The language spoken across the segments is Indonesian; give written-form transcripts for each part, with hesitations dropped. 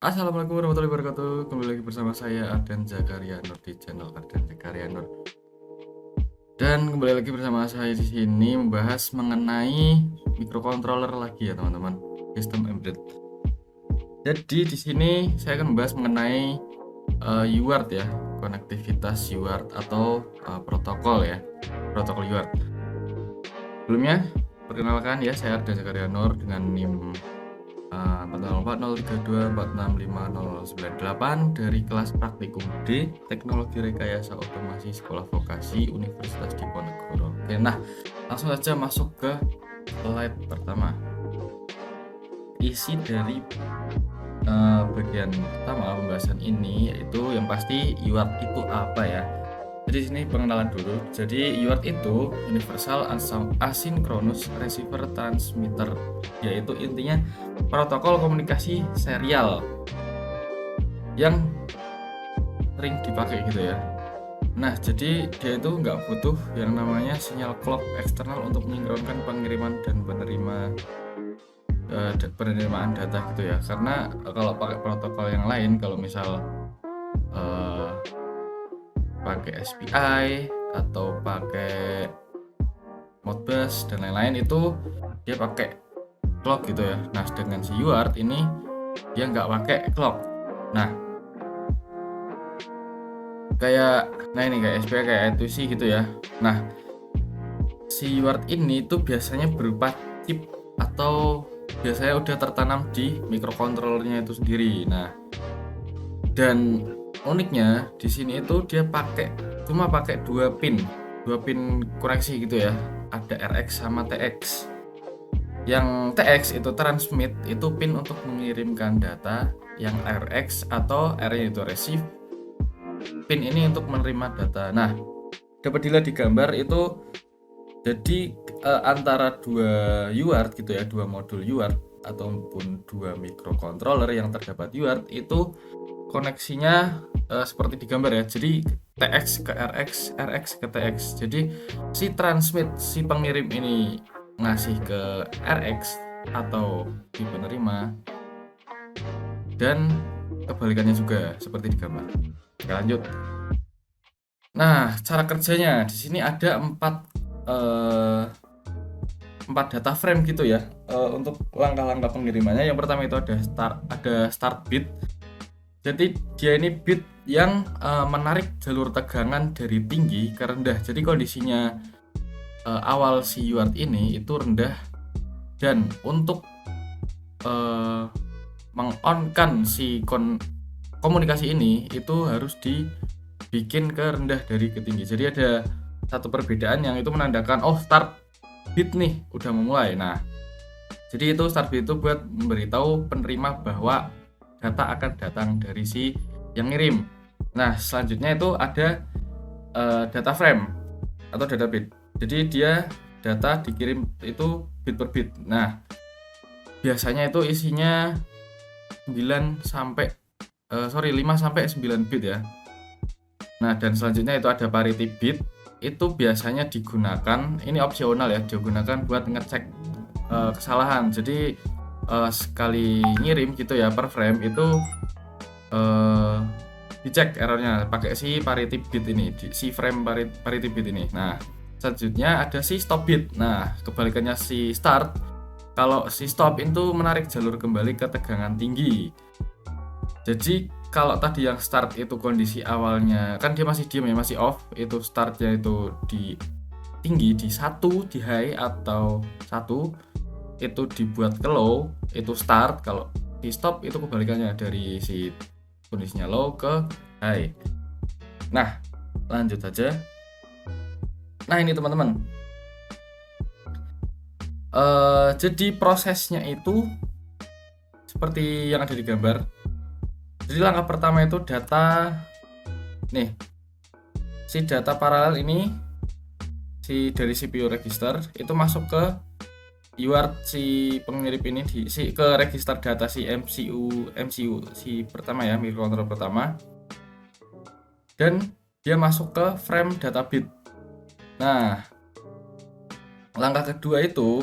Assalamualaikum warahmatullahi wabarakatuh. Kembali lagi bersama saya Ardan Zakaria Nur di channel Ardan Zakaria Nur. Dan kembali lagi bersama saya di sini membahas mengenai microcontroller lagi ya teman-teman, sistem embedded. Jadi di sini saya akan membahas mengenai UART ya, konektivitas UART atau protokol ya, protokol UART. Sebelumnya perkenalkan ya, saya Ardan Zakaria Nur dengan NIM 4040324650098 dari kelas praktikum D Teknologi Rekayasa Otomasi Sekolah Vokasi Universitas Diponegoro. Oke, nah langsung saja masuk ke slide pertama. Isi dari bagian pertama pembahasan ini yaitu yang pasti UART itu apa ya. Jadi sini pengenalan dulu. Jadi UART itu Universal Asynchronous Receiver Transmitter, yaitu intinya protokol komunikasi serial yang sering dipakai gitu ya. Nah, jadi dia itu nggak butuh yang namanya sinyal clock eksternal untuk mensinkronkan pengiriman dan penerimaan data gitu ya. Karena kalau pakai protokol yang lain, kalau misal pakai SPI atau pakai Modbus dan lain-lain itu dia pakai clock gitu ya. Nah, dengan si UART ini dia nggak pakai clock. Nah, ini kayak SPI kayak intuisi gitu ya. Nah, si UART ini tuh biasanya berupa chip atau biasanya udah tertanam di microcontrollernya itu sendiri. Nah, dan uniknya di sini itu dia cuma pakai dua pin koneksi gitu ya. Ada RX sama TX. Yang TX itu transmit, itu pin untuk mengirimkan data. Yang RX atau R itu receive, pin ini untuk menerima data. Nah, dapat dilihat di gambar itu jadi antara dua UART gitu ya, dua modul UART ataupun dua microcontroller yang terdapat UART itu koneksinya seperti di gambar ya. Jadi TX ke RX, RX ke TX. Jadi si pengirim ini ngasih ke RX atau si penerima, dan kebalikannya juga seperti di gambar. Oke, lanjut. Nah, cara kerjanya di sini ada 4 data frame gitu ya. Untuk langkah-langkah pengirimannya, yang pertama itu ada start bit. Jadi dia ini bit yang menarik jalur tegangan dari tinggi ke rendah. Jadi kondisinya awal si UART ini itu rendah, dan untuk meng-on-kan si komunikasi ini itu harus dibikin ke rendah dari ke tinggi. Jadi ada satu perbedaan yang itu menandakan start bit nih udah memulai. Nah, jadi itu start bit itu buat memberitahu penerima bahwa data akan datang dari si yang ngirim. Nah, selanjutnya itu ada data frame atau data bit. Jadi dia data dikirim itu bit per bit. Nah, biasanya itu isinya 5 sampai 9 bit ya. Nah, dan selanjutnya itu ada parity bit. Itu biasanya digunakan, ini opsional ya, digunakan buat ngecek kesalahan. Jadi sekali ngirim gitu ya, per frame itu dicek errornya pakai si parity bit ini, si frame parity bit ini. Nah, selanjutnya ada si stop bit. Nah, kebalikannya si start. Kalau si stop itu menarik jalur kembali ke tegangan tinggi. Jadi kalau tadi yang start itu kondisi awalnya kan dia masih diam ya, masih off, itu startnya itu di tinggi, di 1 di high atau 1 itu dibuat ke low, itu start. Kalau di stop itu kebalikannya, dari si kondisinya low ke high. Nah, lanjut saja. Nah, ini teman-teman, jadi prosesnya itu seperti yang ada di gambar. Jadi langkah pertama itu data nih, si data paralel ini dari CPU register itu masuk ke UART si pengirim ini ke register data si MCU si pertama ya, microcontroller pertama, dan dia masuk ke frame data bit. Nah, langkah kedua itu,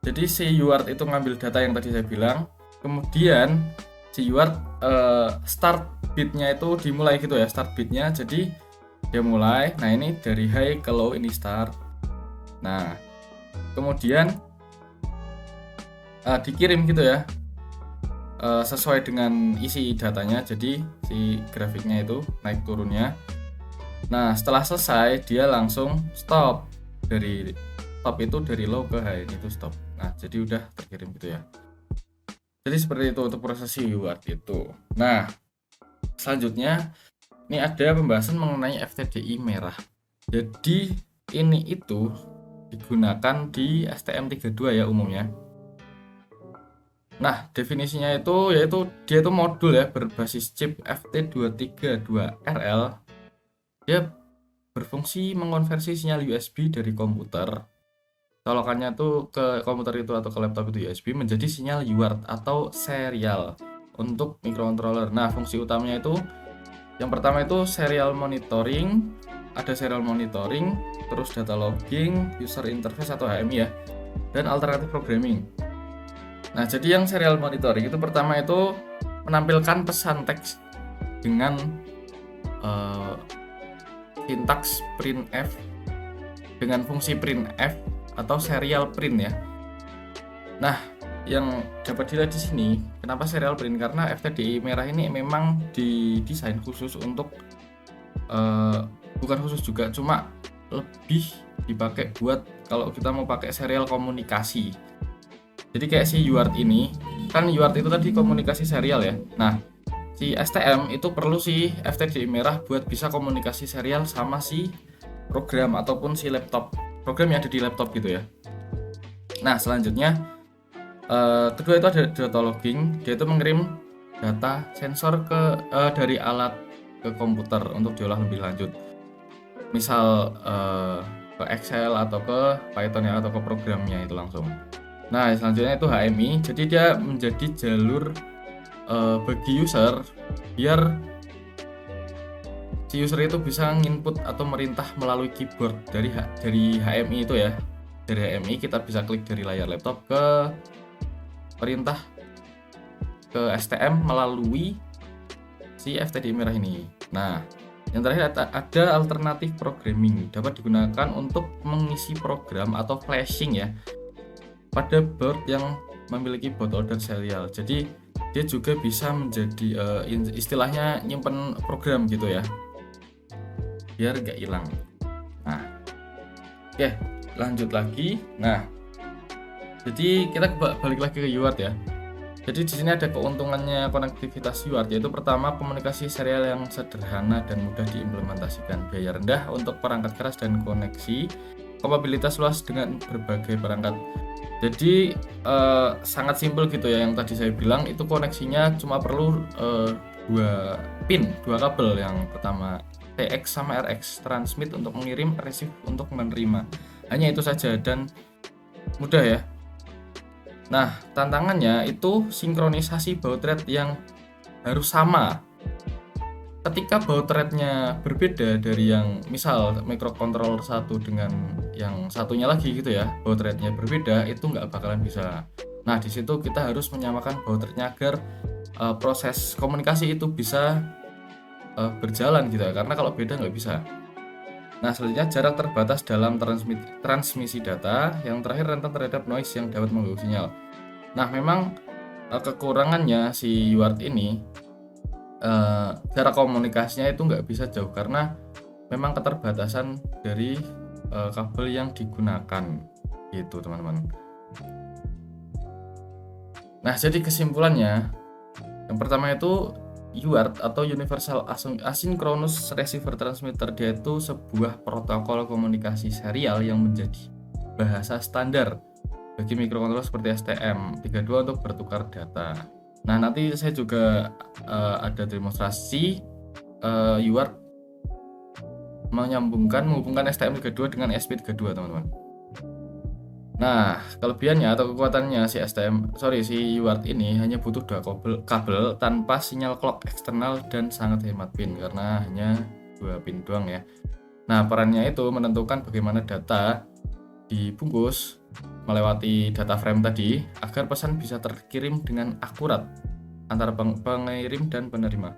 jadi si UART itu ngambil data yang tadi saya bilang, kemudian si UART start bitnya itu dimulai gitu ya, start bitnya. Jadi dia mulai, nah ini dari high ke low ini start. Nah kemudian dikirim gitu ya, sesuai dengan isi datanya. Jadi si grafiknya itu naik turunnya. Nah setelah selesai dia langsung stop, dari stop itu dari low ke high itu stop. Nah jadi udah terkirim gitu ya. Jadi seperti itu untuk proses UART itu. Nah selanjutnya ini ada pembahasan mengenai FTDI merah. Jadi ini itu digunakan di STM32 ya umumnya. Nah definisinya itu yaitu dia itu modul ya berbasis chip FT232RL. Dia berfungsi mengonversi sinyal USB dari komputer, colokannya tuh ke komputer itu atau ke laptop itu USB, menjadi sinyal UART atau serial untuk microcontroller. Nah fungsi utamanya itu yang pertama itu serial monitoring, ada serial monitoring, terus data logging, user interface atau HMI ya, dan alternative programming. Nah jadi yang serial monitoring itu pertama itu menampilkan pesan teks dengan sintaks printf dengan fungsi printf atau serial print ya. Nah yang dapat dilihat di sini, kenapa serial print? Karena FTDI merah ini memang didesain khusus untuk bukan khusus juga, cuma lebih dipakai buat kalau kita mau pakai serial komunikasi. Jadi kayak si UART ini, kan UART itu tadi komunikasi serial ya. Nah si STM itu perlu si FTDI merah buat bisa komunikasi serial sama si program ataupun si laptop, program yang ada di laptop gitu ya. Nah selanjutnya kedua itu ada data logging. Dia itu mengirim data sensor dari alat ke komputer untuk diolah lebih lanjut, misal ke Excel atau ke Python ya, atau ke programnya itu langsung. Nah selanjutnya itu HMI. Jadi dia menjadi jalur bagi user biar si user itu bisa nginput atau merintah melalui keyboard dari HMI itu ya. Dari HMI kita bisa klik dari layar laptop ke perintah ke STM melalui si FTDI merah ini. Nah yang terakhir ada alternatif programming, dapat digunakan untuk mengisi program atau flashing ya pada board yang memiliki bootloader serial. Jadi dia juga bisa menjadi istilahnya nyimpen program gitu ya, biar nggak hilang. Nah oke, lanjut lagi. Nah jadi kita balik lagi ke UART ya. Jadi di sini ada keuntungannya konektivitas UART, yaitu pertama komunikasi serial yang sederhana dan mudah diimplementasikan, biaya rendah untuk perangkat keras dan koneksi, kapabilitas luas dengan berbagai perangkat. Jadi sangat simpel gitu ya, yang tadi saya bilang itu koneksinya cuma perlu dua pin, dua kabel. Yang pertama TX sama RX, transmit untuk mengirim, receive untuk menerima. Hanya itu saja dan mudah ya. Nah tantangannya itu sinkronisasi baud rate yang harus sama. Ketika baud rate-nya berbeda dari yang misal microcontroller satu dengan yang satunya lagi gitu ya, baud rate-nya berbeda, itu nggak bakalan bisa. Nah di situ kita harus menyamakan baud rate-nya agar proses komunikasi itu bisa berjalan gitu ya, karena kalau beda nggak bisa. Nah selanjutnya jarak terbatas dalam transmisi data. Yang terakhir rentan terhadap noise yang dapat mengganggu sinyal. Nah memang kekurangannya si UART ini, jarak komunikasinya itu nggak bisa jauh karena memang keterbatasan dari kabel yang digunakan gitu teman-teman. Nah jadi kesimpulannya, yang pertama itu UART atau Universal Asynchronous Receiver Transmitter, dia itu sebuah protokol komunikasi serial yang menjadi bahasa standar bagi microcontroller seperti STM32 untuk bertukar data. Nah nanti saya juga ada demonstrasi UART menghubungkan STM32 dengan SP32 teman-teman. Nah kelebihannya atau kekuatannya si UART ini hanya butuh dua kabel tanpa sinyal clock eksternal dan sangat hemat pin karena hanya dua pin doang ya. Nah perannya itu menentukan bagaimana data dibungkus melewati data frame tadi agar pesan bisa terkirim dengan akurat. antara pengirim dan penerima.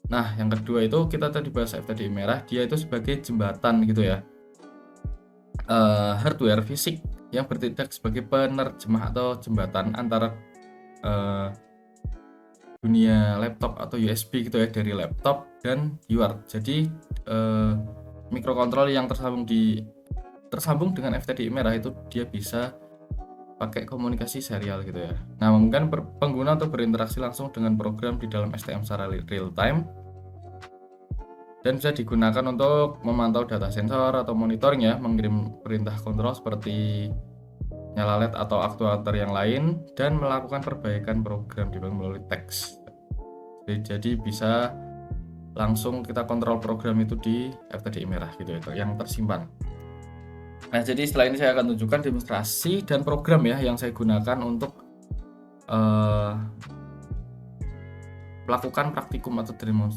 Nah, yang kedua itu kita tadi bahas FTDI merah, dia itu sebagai jembatan gitu ya. Hardware fisik yang bertindak sebagai penerjemah atau jembatan antara dunia laptop atau USB gitu ya, dari laptop dan UART. Jadi mikrokontrol yang tersambung dengan FTDI merah itu dia bisa pakai komunikasi serial gitu ya. Nah, memungkinkan pengguna untuk berinteraksi langsung dengan program di dalam STM secara real time dan bisa digunakan untuk memantau data sensor atau monitornya, mengirim perintah kontrol seperti nyala LED atau aktuator yang lain, dan melakukan perbaikan program melalui teks. Jadi bisa langsung kita kontrol program itu di FTDI merah gitu ya, yang tersimpan. Nah, jadi setelah ini saya akan tunjukkan demonstrasi dan program ya yang saya gunakan untuk melakukan praktikum atau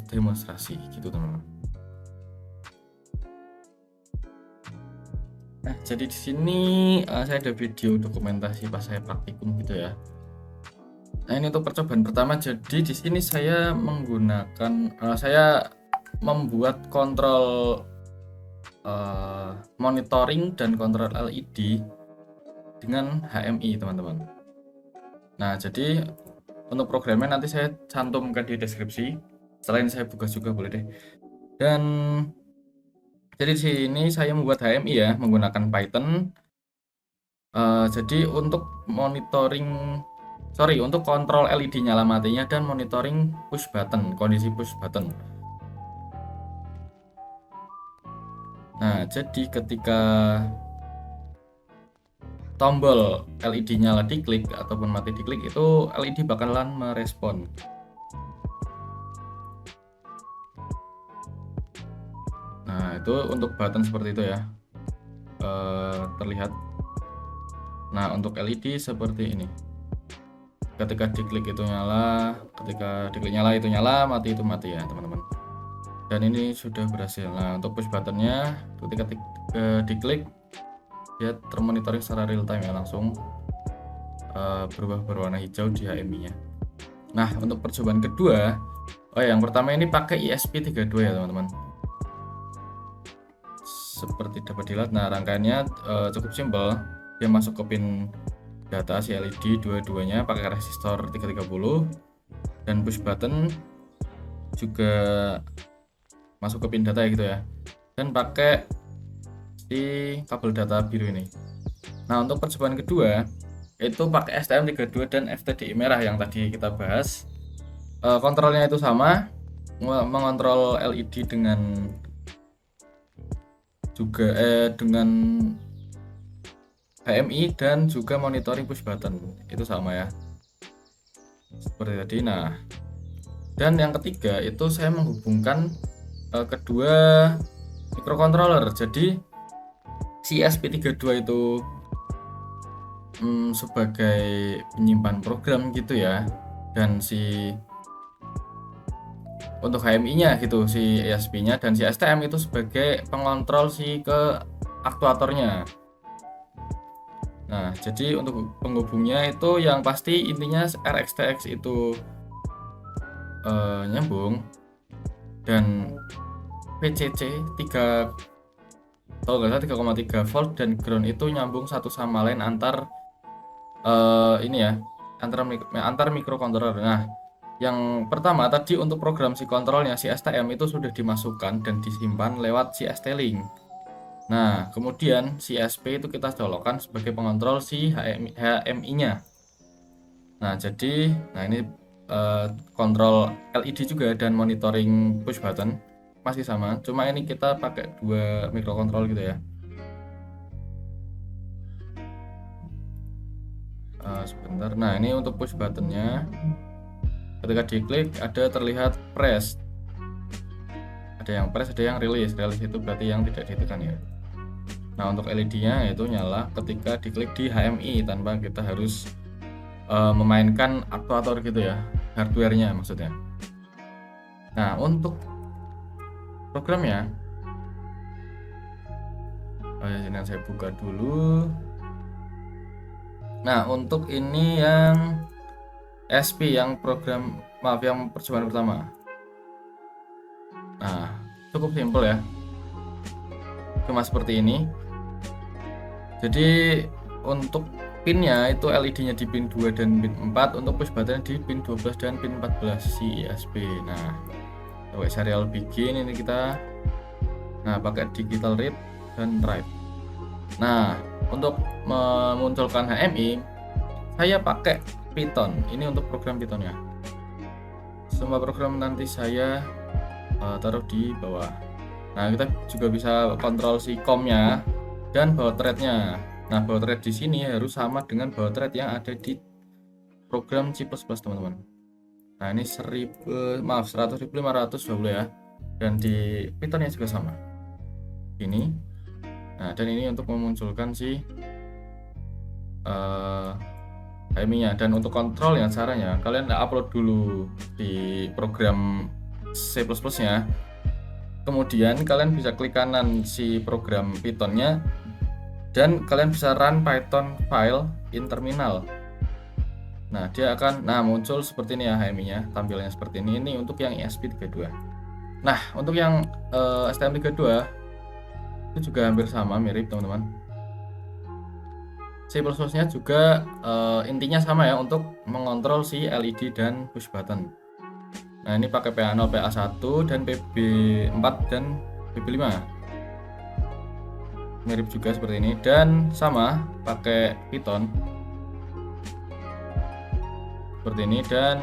demonstrasi gitu teman-teman. Nah, jadi di sini saya ada video dokumentasi pas saya praktikum gitu ya. Nah, ini untuk percobaan pertama. Jadi di sini saya menggunakan saya membuat kontrol monitoring dan kontrol LED dengan HMI teman-teman. Nah, jadi untuk programnya nanti saya cantumkan di deskripsi. Setelah ini saya buka juga boleh deh. Dan jadi di sini saya membuat HMI ya menggunakan Python. Jadi untuk untuk kontrol LED nyala matinya dan monitoring push button, kondisi push button. Nah, jadi ketika tombol LED nyala diklik ataupun mati diklik, itu LED bakalan merespon. Nah, itu untuk button seperti itu ya, terlihat. Nah, untuk LED seperti ini. Ketika diklik itu nyala, ketika diklik nyala itu nyala, mati itu mati ya teman-teman. Dan ini sudah berhasil. Nah, untuk push buttonnya ketika diklik dia termonitoring secara real time ya, langsung berubah berwarna hijau di HMI-nya. Nah, untuk percobaan kedua, yang pertama ini pakai ESP32 ya teman-teman. Seperti dapat dilihat, nah rangkaiannya cukup simpel. Dia masuk ke pin data si LED dua-duanya pakai resistor 330, dan push button juga masuk ke pin data ya gitu ya, dan pakai si kabel data biru ini. Nah, untuk percobaan kedua itu pakai STM32 dan FTDI merah yang tadi kita bahas. Kontrolnya itu sama, mengontrol LED dengan HMI dan juga monitoring push button itu sama ya, seperti tadi. Nah, dan yang ketiga itu saya menghubungkan kedua microcontroller. Jadi si ESP32 itu sebagai penyimpan program gitu ya, dan untuk HMI-nya gitu si ESP-nya, dan si STM itu sebagai pengontrol si ke aktuatornya. Nah, jadi untuk penghubungnya itu yang pasti intinya RXTX itu nyambung, dan VCC 3,3 volt dan ground itu nyambung satu sama lain antar mikrocontroller. Nah, yang pertama tadi untuk program si kontrolnya si STM itu sudah dimasukkan dan disimpan lewat si ST-Link. Nah, kemudian si SP itu kita colokkan sebagai pengontrol si HMI-nya. Nah, jadi ini kontrol LED juga dan monitoring push button masih sama, cuma ini kita pakai dua microcontrol gitu ya. Sebentar. Nah, ini untuk push buttonnya ketika diklik ada terlihat press, ada yang press, ada yang release. Release itu berarti yang tidak ditekan ya. Nah, untuk LED-nya itu nyala ketika diklik di HMI tanpa kita harus memainkan aktuator gitu ya, hardware-nya maksudnya. Nah, untuk programnya ini saya buka dulu. Nah, untuk ini yang SP yang percobaan pertama. Nah, cukup simpel ya, cuma seperti ini. Jadi untuk pinnya itu LED-nya di pin 2 dan pin 4, untuk push button di pin 12 dan pin 14 si ISP. Nah, pakai serial begin ini kita. Nah, pakai digital read dan write. Nah, untuk memunculkan HMI saya pakai Python. Ini untuk program Python ya. Semua program nanti saya taruh di bawah. Nah, kita juga bisa kontrol si COM-nya dan baud rate-nya. Nah, baud rate di sini harus sama dengan baud rate yang ada di program C++, teman-teman. Nah, ini 100.520 ya. Dan di Python-nya juga sama. Ini. Nah, dan ini untuk memunculkan si HMI-nya. Dan untuk kontrol yang caranya, kalian upload dulu di program C++-nya. Kemudian kalian bisa klik kanan si program Python-nya dan kalian bisa run Python file in terminal. Nah, dia akan muncul seperti ini ya HMI-nya, tampilannya seperti ini. Ini untuk yang ESP32. Nah, untuk yang STM32 itu juga hampir sama, mirip teman-teman. C++-nya juga intinya sama ya, untuk mengontrol si LED dan push button. Nah, ini pakai PA0, PA1 dan PB4 dan PB5. Mirip juga seperti ini dan sama pakai Python. Seperti ini, dan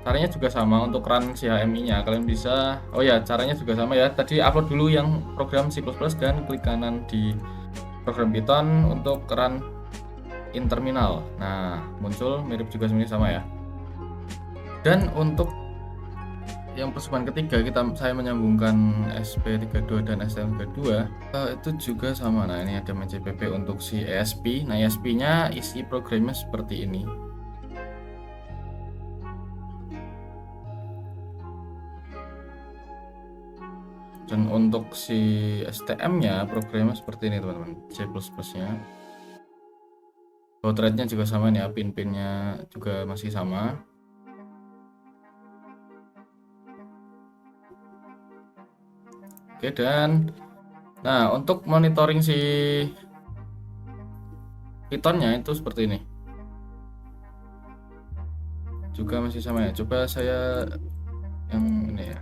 caranya juga sama untuk run si HMI-nya. Kalian bisa, caranya juga sama ya. Tadi upload dulu yang program C++ dan klik kanan di program Python untuk run in terminal. Nah, muncul mirip juga sebenarnya sama ya. Dan untuk yang percobaan ketiga saya menyambungkan SP32 dan STM32 itu juga sama. Nah, ini ada main CPP untuk si ESP. Nah, ESP-nya isi programnya seperti ini. Dan untuk si STM-nya programnya seperti ini teman-teman, C++-nya. Baud rate-nya juga sama nih ya, pin-pinnya juga masih sama. Oke, dan untuk monitoring si Python-nya itu seperti ini. Juga masih sama ya. Coba saya yang ini ya.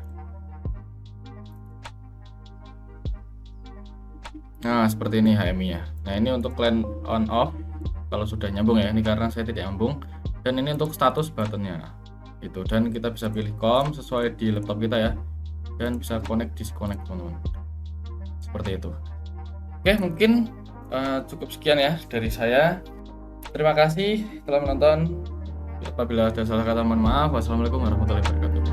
Nah, seperti ini HMI-nya. Nah, ini untuk line on off kalau sudah nyambung ya. Ini karena saya tidak nyambung. Dan ini untuk status buttonnya. Gitu. Dan kita bisa pilih COM sesuai di laptop kita ya. Dan bisa connect disconnect teman-teman. Seperti itu. Oke, mungkin cukup sekian ya dari saya. Terima kasih telah menonton. Apabila ada salah kata mohon maaf. Wassalamualaikum warahmatullahi wabarakatuh.